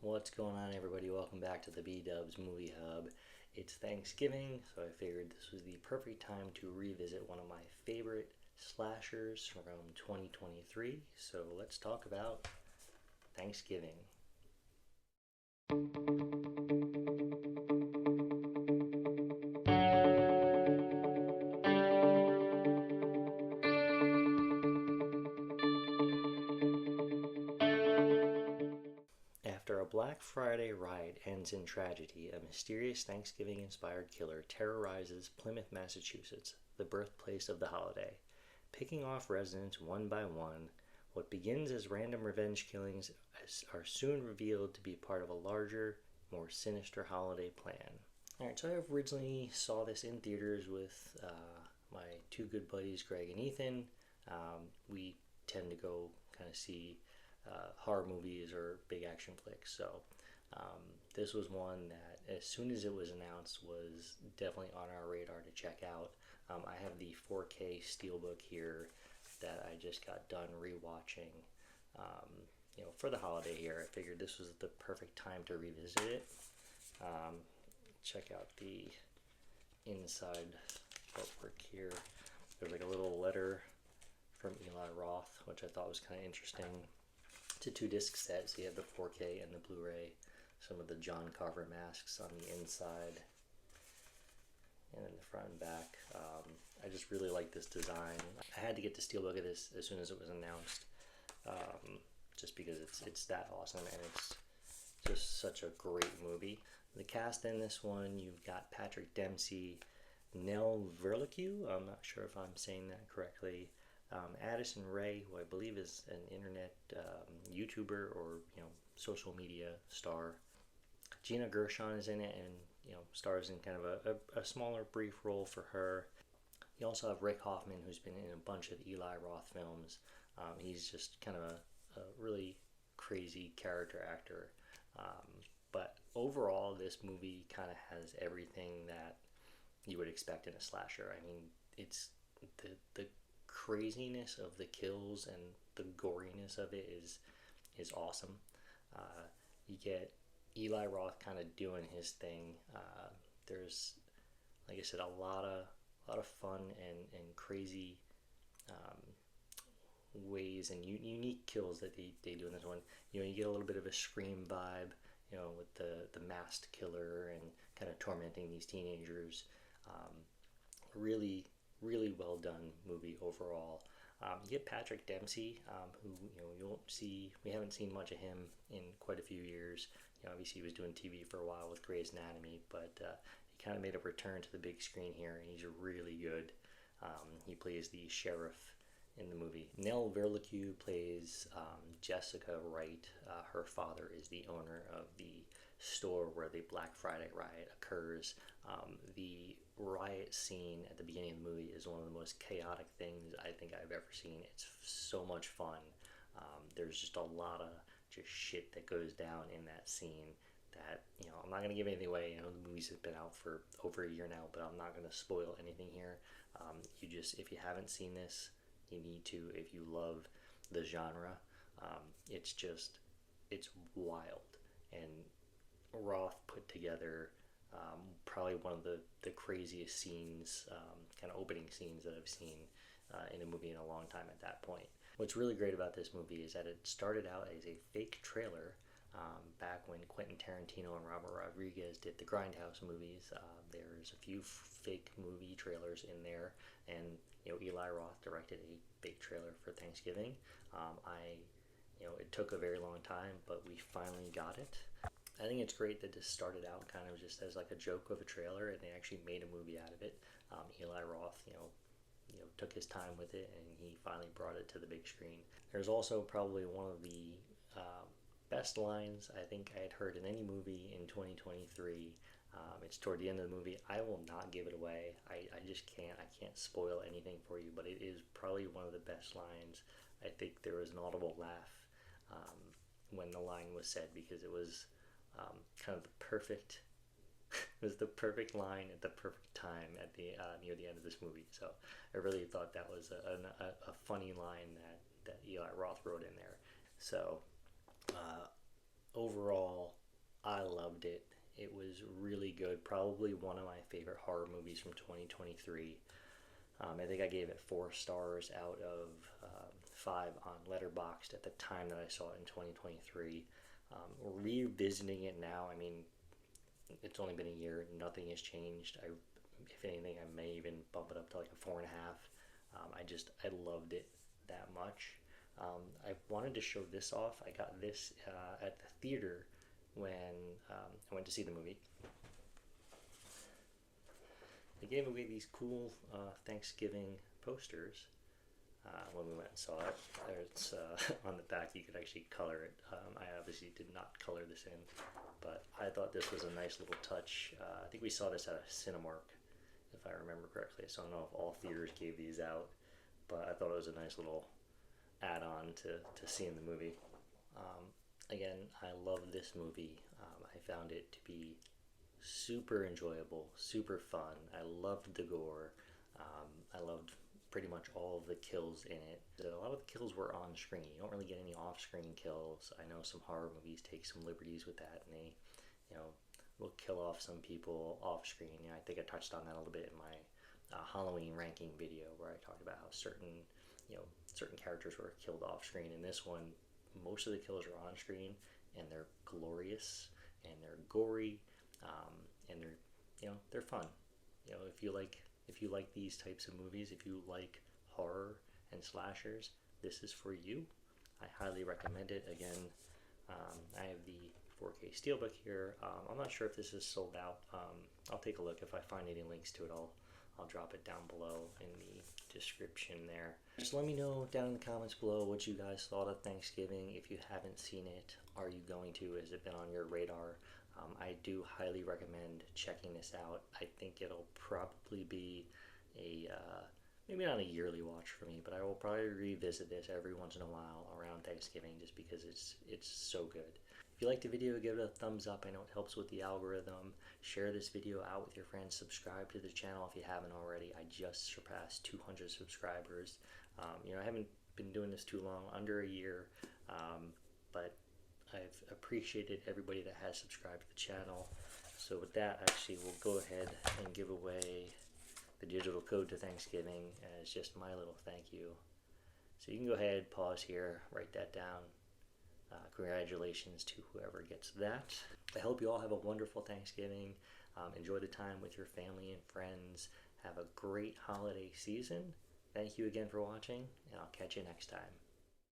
What's going on, everybody? Welcome back to the B-Dubs Movie Hub. It's Thanksgiving, so I figured this was the perfect time to revisit one of my favorite slashers from 2023. So let's talk about Thanksgiving. After a Black Friday riot ends in tragedy, a mysterious Thanksgiving inspired killer terrorizes Plymouth, Massachusetts, the birthplace of the holiday. Picking off residents one by one, what begins as random revenge killings are soon revealed to be part of a larger, more sinister holiday plan. Alright, so I originally saw this in theaters with my two good buddies, Greg and Ethan. We tend to go kind of see horror movies or big action flicks. So this was one that, as soon as it was announced, was definitely on our radar to check out. I have the 4K Steelbook here that I just got done rewatching. For the holiday here, I figured this was the perfect time to revisit it. Check out the inside artwork here. There's like a little letter from Eli Roth, which I thought was kind of interesting. It's a 2-disc set, so you have the 4K and the Blu-ray. Some of the John Carver masks on the inside, and then the front and back. I just really like this design. I had to get the Steelbook of this as soon as it was announced, just because it's that awesome, and it's just such a great movie. The cast in this one, you've got Patrick Dempsey, Nell Verlicue, I'm not sure if I'm saying that correctly, Addison Rae, who I believe is an internet YouTuber or social media star. Gina Gershon is in it, and stars in kind of a smaller, brief role for her. You also have Rick Hoffman, who's been in a bunch of Eli Roth films. He's just kind of a really crazy character actor. But overall, this movie kind of has everything that you would expect in a slasher. I mean, it's the craziness of the kills and the goriness of it is awesome. You get Eli Roth kind of doing his thing. There's, like I said, a lot of fun and crazy ways and unique kills that they do in this one. You get a little bit of a Scream vibe, with the masked killer and kind of tormenting these teenagers. Really, really well done movie overall. You get Patrick Dempsey, who we haven't seen much of him in quite a few years. Obviously he was doing TV for a while with Grey's Anatomy, but he kind of made a return to the big screen here, and he's really good. He plays the sheriff in the movie. Nell Verlicue plays Jessica Wright. Her father is the owner of the store where the Black Friday riot occurs. The riot scene at the beginning of the movie is one of the most chaotic things I think I've ever seen. It's so much fun. There's just a lot of just shit that goes down in that scene that, I'm not going to give anything away. The movies have been out for over a year now, but I'm not going to spoil anything here. If you haven't seen this, you need to. If you love the genre, it's wild. And Roth put together probably one of the craziest scenes, kind of opening scenes that I've seen in a movie in a long time at that point. What's really great about this movie is that it started out as a fake trailer back when Quentin Tarantino and Robert Rodriguez did the Grindhouse movies. There's a few fake movie trailers in there, and Eli Roth directed a fake trailer for Thanksgiving. It took a very long time, but we finally got it. I think it's great that this started out kind of just as like a joke of a trailer, and they actually made a movie out of it. Eli Roth, took his time with it, and he finally brought it to the big screen. There's also probably one of the best lines I think I had heard in any movie in 2023. It's toward the end of the movie. I will not give it away. I just can't. I can't spoil anything for you, but it is probably one of the best lines. I think there was an audible laugh when the line was said, because it was kind of the perfect it was the perfect line at the perfect time at the near the end of this movie. So I really thought that was a funny line that Eli Roth wrote in there. So overall, I loved it. It was really good. Probably one of my favorite horror movies from 2023. I think I gave it 4 stars out of 5 on Letterboxd at the time that I saw it in 2023. Revisiting it now, I mean, it's only been a year. Nothing has changed. If anything, I may even bump it up to like a 4.5. I loved it that much. I wanted to show this off. I got this at the theater when I went to see the movie. They gave away these cool Thanksgiving posters when we went and saw it. It's on the back. You could actually color it. I obviously did not color this in, but I thought this was a nice little touch. I think we saw this at a Cinemark, if I remember correctly. So I don't know if all theaters gave these out, but I thought it was a nice little add-on to seeing the movie. Again, I love this movie. I found it to be super enjoyable, super fun. I loved the gore. I loved pretty much all of the kills in it. A lot of the kills were on screen. You don't really get any off-screen kills. I know some horror movies take some liberties with that, and they, will kill off some people off screen. I think I touched on that a little bit in my Halloween ranking video, where I talked about how certain characters were killed off screen. In this one, most of the kills are on screen, and they're glorious, and they're gory, and they're fun. If you like these types of movies, if you like horror and slashers, this is for you. I highly recommend it. Again, I have the 4K Steelbook here. I'm not sure if this is sold out. I'll take a look. If I find any links to it, I'll drop it down below in the description there. Just let me know down in the comments below what you guys thought of Thanksgiving. If you haven't seen it, are you going to? Has it been on your radar? I do highly recommend checking this out. I think it'll probably be maybe not a yearly watch for me, but I will probably revisit this every once in a while around Thanksgiving, just because it's so good. If you liked the video, give it a thumbs up. I know it helps with the algorithm. Share this video out with your friends. Subscribe to the channel if you haven't already. I just surpassed 200 subscribers. I haven't been doing this too long, under a year, but I've appreciated everybody that has subscribed to the channel. So with that, actually, we'll go ahead and give away the digital code to Thanksgiving as just my little thank you. So you can go ahead, pause here, write that down. Congratulations to whoever gets that. I hope you all have a wonderful Thanksgiving. Enjoy the time with your family and friends. Have a great holiday season. Thank you again for watching, and I'll catch you next time.